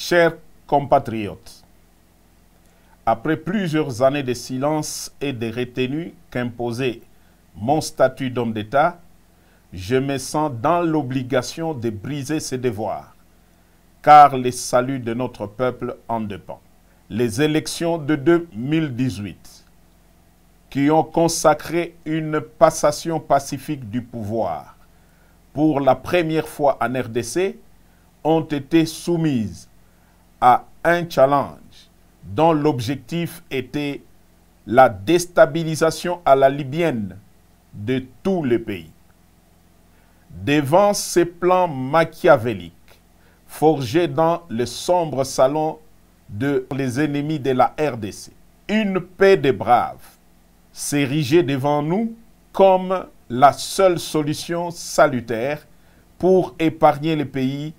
Chers compatriotes, après plusieurs années de silence et de retenue qu'imposait mon statut d'homme d'État, je me sens dans l'obligation de briser ces devoirs, car le salut de notre peuple en dépend. Les élections de 2018, qui ont consacré une passation pacifique du pouvoir pour la première fois en RDC, ont été soumises à un challenge dont l'objectif était la déstabilisation à la libyenne de tout le pays. Devant ces plans machiavéliques, forgés dans le sombre salon de les ennemis de la RDC, une paix des braves s'érigeait devant nous comme la seule solution salutaire pour épargner le pays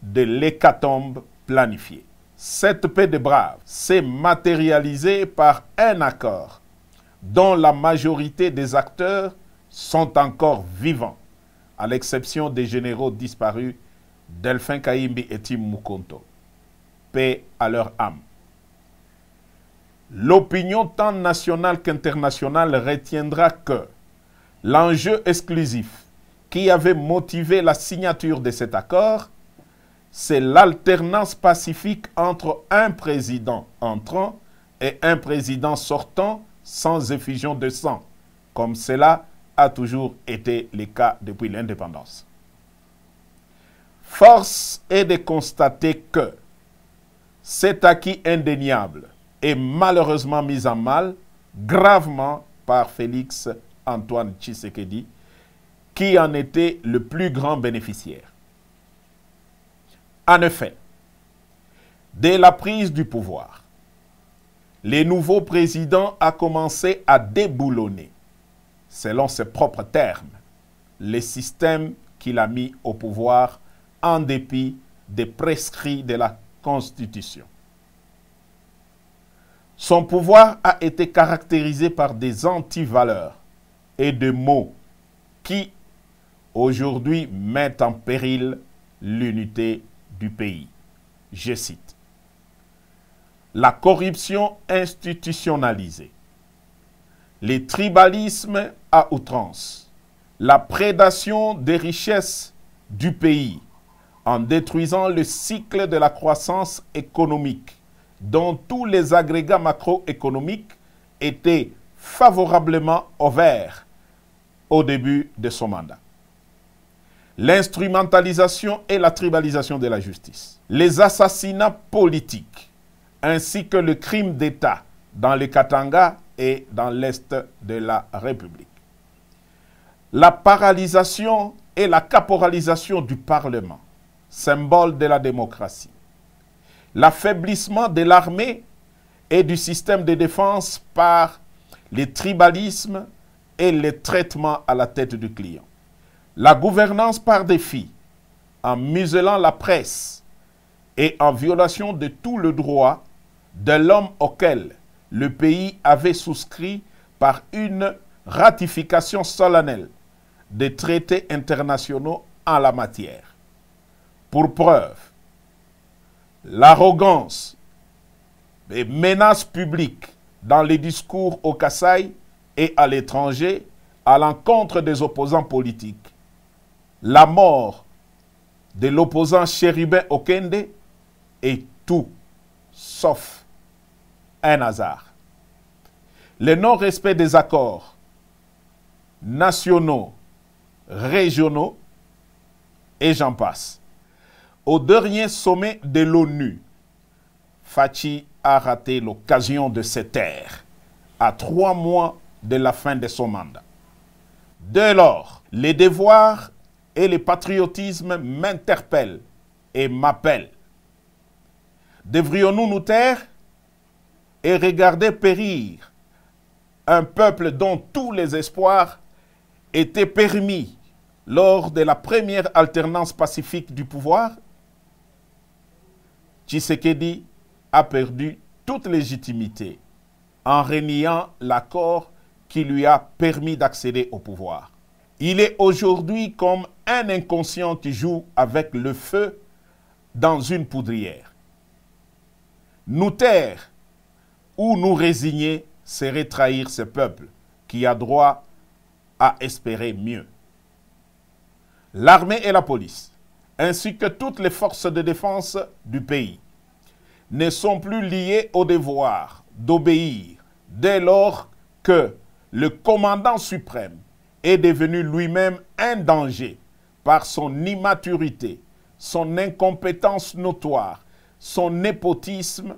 de l'hécatombe planifiée. Cette paix des braves s'est matérialisée par un accord dont la majorité des acteurs sont encore vivants, à l'exception des généraux disparus Delphin Kayimbi et Tim Mukonto. Paix à leur âme. L'opinion tant nationale qu'internationale retiendra que l'enjeu exclusif qui avait motivé la signature de cet accord, c'est l'alternance pacifique entre un président entrant et un président sortant sans effusion de sang, comme cela a toujours été le cas depuis l'indépendance. Force est de constater que cet acquis indéniable est malheureusement mis en mal gravement par Félix Antoine Tshisekedi, qui en était le plus grand bénéficiaire. En effet, dès la prise du pouvoir, le nouveau président a commencé à déboulonner, selon ses propres termes, les systèmes qu'il a mis au pouvoir en dépit des prescrits de la Constitution. Son pouvoir a été caractérisé par des antivaleurs et des mots qui, aujourd'hui, mettent en péril l'unité du pays. Je cite: la corruption institutionnalisée, les tribalismes à outrance, la prédation des richesses du pays en détruisant le cycle de la croissance économique dont tous les agrégats macroéconomiques étaient favorablement ouverts au début de son mandat. L'instrumentalisation et la tribalisation de la justice, les assassinats politiques, ainsi que le crime d'État dans le Katanga et dans l'Est de la République. La paralysation et la caporalisation du Parlement, symbole de la démocratie. L'affaiblissement de l'armée et du système de défense par les tribalismes et les traitements à la tête du client. La gouvernance par défi, en muselant la presse et en violation de tout le droit de l'homme auquel le pays avait souscrit par une ratification solennelle des traités internationaux en la matière. Pour preuve, l'arrogance et menaces publiques dans les discours au Kasaï et à l'étranger à l'encontre des opposants politiques. La mort de l'opposant Chérubin Okende est tout sauf un hasard. Le non-respect des accords nationaux, régionaux, et j'en passe. Au dernier sommet de l'ONU, Fachi a raté l'occasion de se taire à 3 mois de la fin de son mandat. Dès lors, les devoirs et le patriotisme m'interpellent et m'appellent. Devrions-nous nous taire et regarder périr un peuple dont tous les espoirs étaient permis lors de la première alternance pacifique du pouvoir? Tshisekedi a perdu toute légitimité en reniant l'accord qui lui a permis d'accéder au pouvoir. Il est aujourd'hui comme un inconscient qui joue avec le feu dans une poudrière. Nous taire ou nous résigner serait trahir ce peuple qui a droit à espérer mieux. L'armée et la police, ainsi que toutes les forces de défense du pays, ne sont plus liées au devoir d'obéir dès lors que le commandant suprême est devenu lui-même un danger par son immaturité, son incompétence notoire, son népotisme